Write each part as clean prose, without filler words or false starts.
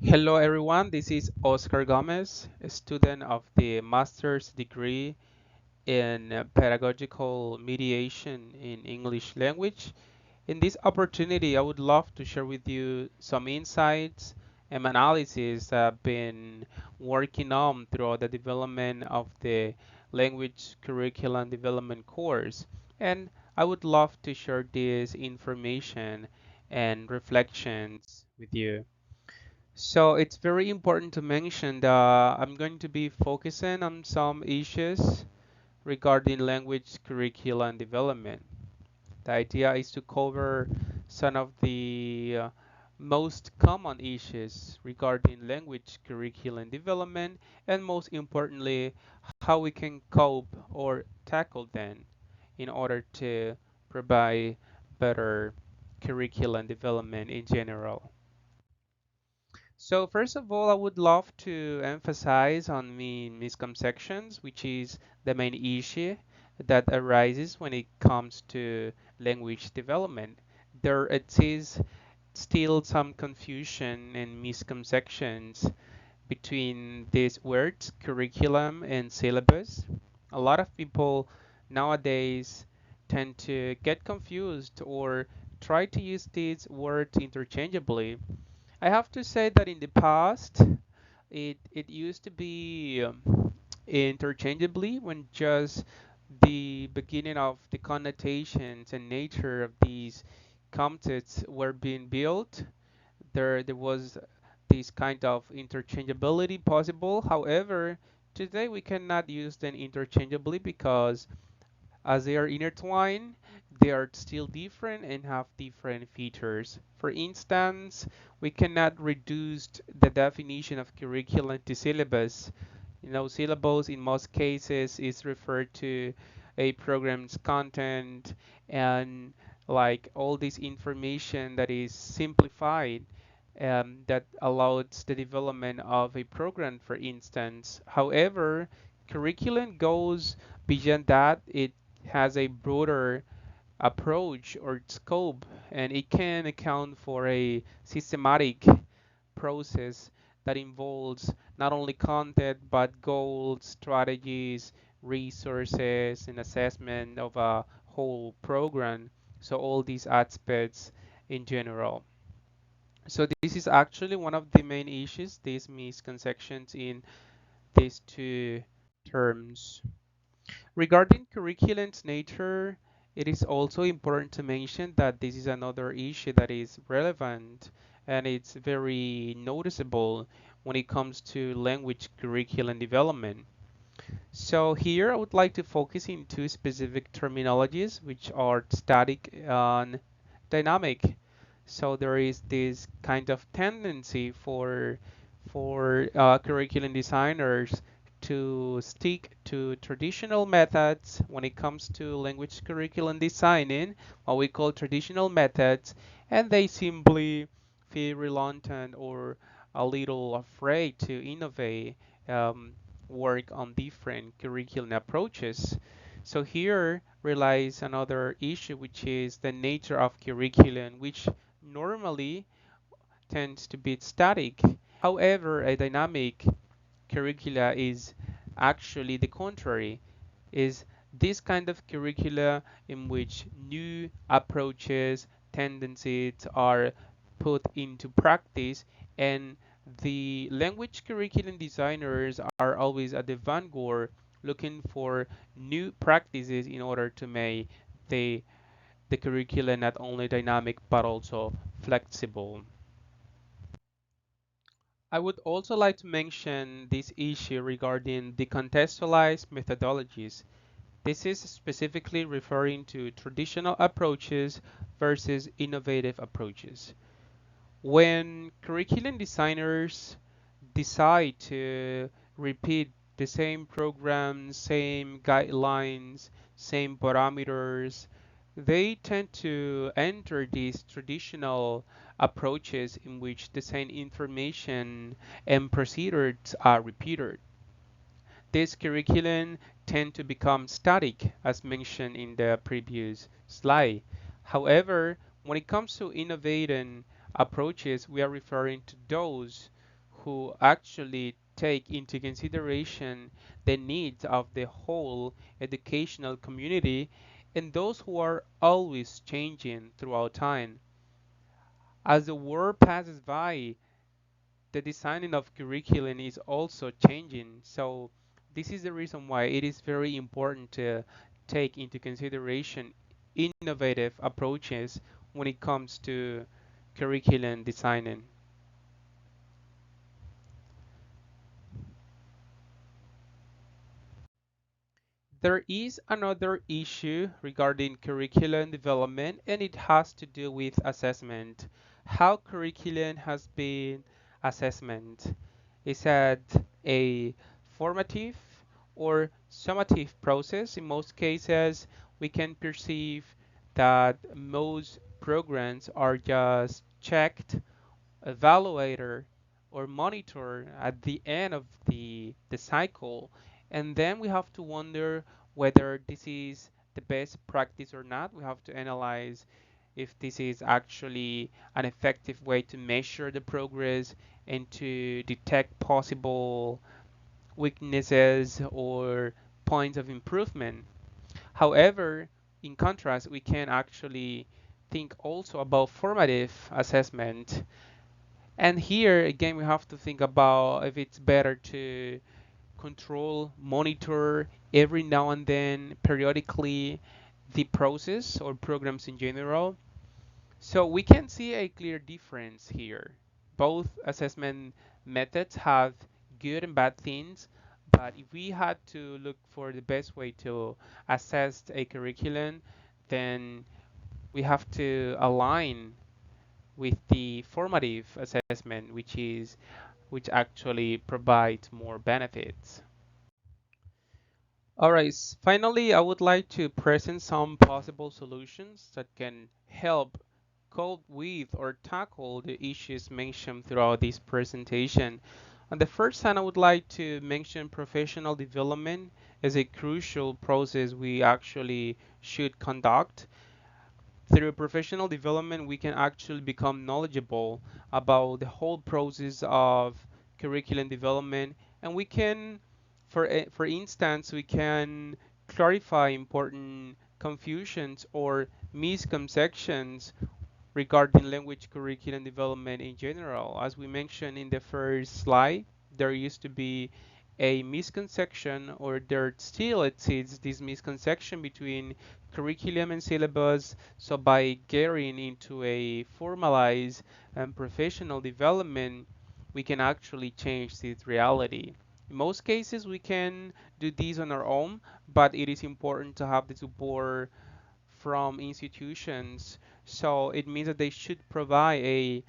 Hello everyone, this is Oscar Gomez, a student of the master's degree in pedagogical mediation in English language. In this opportunity, I would love to share with you some insights and analysis I've been working on throughout the development of the language curriculum development course. And I would love to share this information and reflections with you. So it's very important to mention that I'm going to be focusing on some issues regarding language curriculum development. The idea is to cover some of the most common issues regarding language curriculum development and most importantly, how we can cope or tackle them in order to provide better curriculum development in general. So first of all, I would love to emphasize on the misconceptions, which is the main issue that arises when it comes to language development. There exists still some confusion and misconceptions between these words, curriculum and syllabus. A lot of people nowadays tend to get confused or try to use these words interchangeably. I have to say that in the past, it used to be interchangeably when just the beginning of the connotations and nature of these concepts were being built. There was this kind of interchangeability possible. However, today we cannot use them interchangeably because as they are intertwined, they are still different and have different features. For instance, we cannot reduce the definition of curriculum to syllabus. Syllabus in most cases is referred to a program's content and like all this information that is simplified that allows the development of a program, for instance. However, curriculum goes beyond that. It has a broader approach or scope, and it can account for a systematic process that involves not only content but goals, strategies, resources, and assessment of a whole program. So all these aspects in general. So this is actually one of the main issues, these misconceptions in these two terms. Regarding curriculum's nature, it is also important to mention that this is another issue that is relevant and it's very noticeable when it comes to language curriculum development. So here I would like to focus in two specific terminologies which are static and dynamic. So there is this kind of tendency for curriculum designers to stick to traditional methods when it comes to language curriculum designing, what we call traditional methods, and they simply feel reluctant or a little afraid to innovate, work on different curriculum approaches. So here relies another issue, which is the nature of curriculum, which normally tends to be static. However, a dynamic curricula is actually the contrary, is this kind of curricula in which new approaches, tendencies are put into practice and the language curriculum designers are always at the vanguard looking for new practices in order to make the the curriculum not only dynamic but also flexible. I would also like to mention this issue regarding the contextualized methodologies. This is specifically referring to traditional approaches versus innovative approaches. When curriculum designers decide to repeat the same programs, same guidelines, same parameters, they tend to enter these traditional approaches in which the same information and procedures are repeated. This curriculum tend to become static as mentioned in the previous slide. However, when it comes to innovating approaches, we are referring to those who actually take into consideration the needs of the whole educational community and those who are always changing throughout time. As the world passes by, the designing of curriculum is also changing. So this is the reason why it is very important to take into consideration innovative approaches when it comes to curriculum designing. There is another issue regarding curriculum development, and it has to do with assessment. How curriculum has been assessment? Is that a formative or summative process? In most cases, we can perceive that most programs are just checked, evaluator, or monitor at the end of the cycle. And then we have to wonder whether this is the best practice or not. We have to analyze if this is actually an effective way to measure the progress and to detect possible weaknesses or points of improvement. However, in contrast, we can actually think also about formative assessment. And here again, we have to think about if it's better to control, monitor every now and then, periodically, the process or programs in general. So we can see a clear difference here. Both assessment methods have good and bad things, but if we had to look for the best way to assess a curriculum, then we have to align with the formative assessment, which actually provides more benefits. All right, finally, I would like to present some possible solutions that can help cope with or tackle the issues mentioned throughout this presentation. On the first hand, I would like to mention professional development as a crucial process we actually should conduct. Through professional development, we can actually become knowledgeable about the whole process of curriculum development, and we can, for instance, we can clarify important confusions or misconceptions regarding language curriculum development in general. As we mentioned in the first slide, there used to be a misconception, or there still exists this misconception between curriculum and syllabus. So by getting into a formalized and professional development, we can actually change this reality. In most cases, we can do this on our own, but it is important to have the support from institutions. So it means that they should provide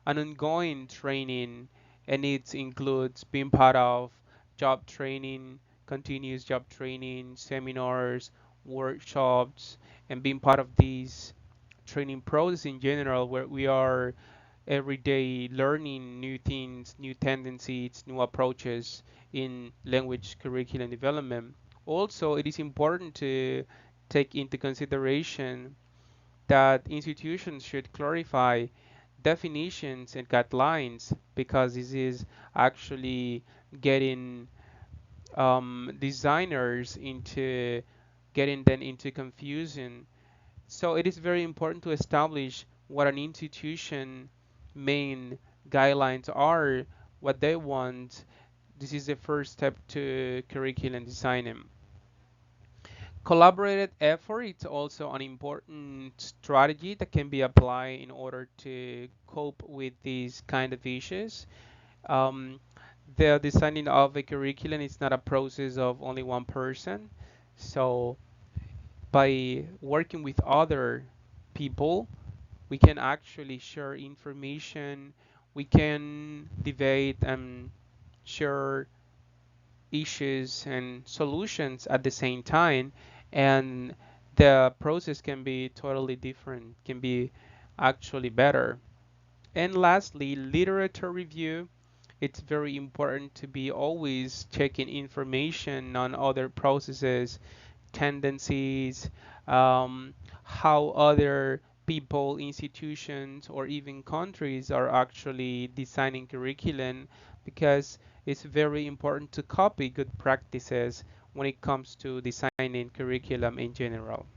an ongoing training, and it includes being part of job training, continuous job training, seminars, workshops, and being part of these training process in general, where we are every day learning new things, new tendencies, new approaches in language curriculum development. Also, it is important to take into consideration that institutions should clarify definitions and guidelines, because this is actually getting designers into getting them into confusion. So it is very important to establish what an institution main guidelines are, what they want. This is the first step to curriculum designing. Collaborated effort is also an important strategy that can be applied in order to cope with these kind of issues. Um, the designing of a curriculum is not a process of only one person. So by working with other people, we can actually share information, we can debate and share issues and solutions at the same time, and the process can be totally different, can be actually better. And lastly, literature review. It's very important to be always checking information on other processes, tendencies, how other people, institutions, or even countries are actually designing curriculum because it's very important to copy good practices when it comes to designing curriculum in general.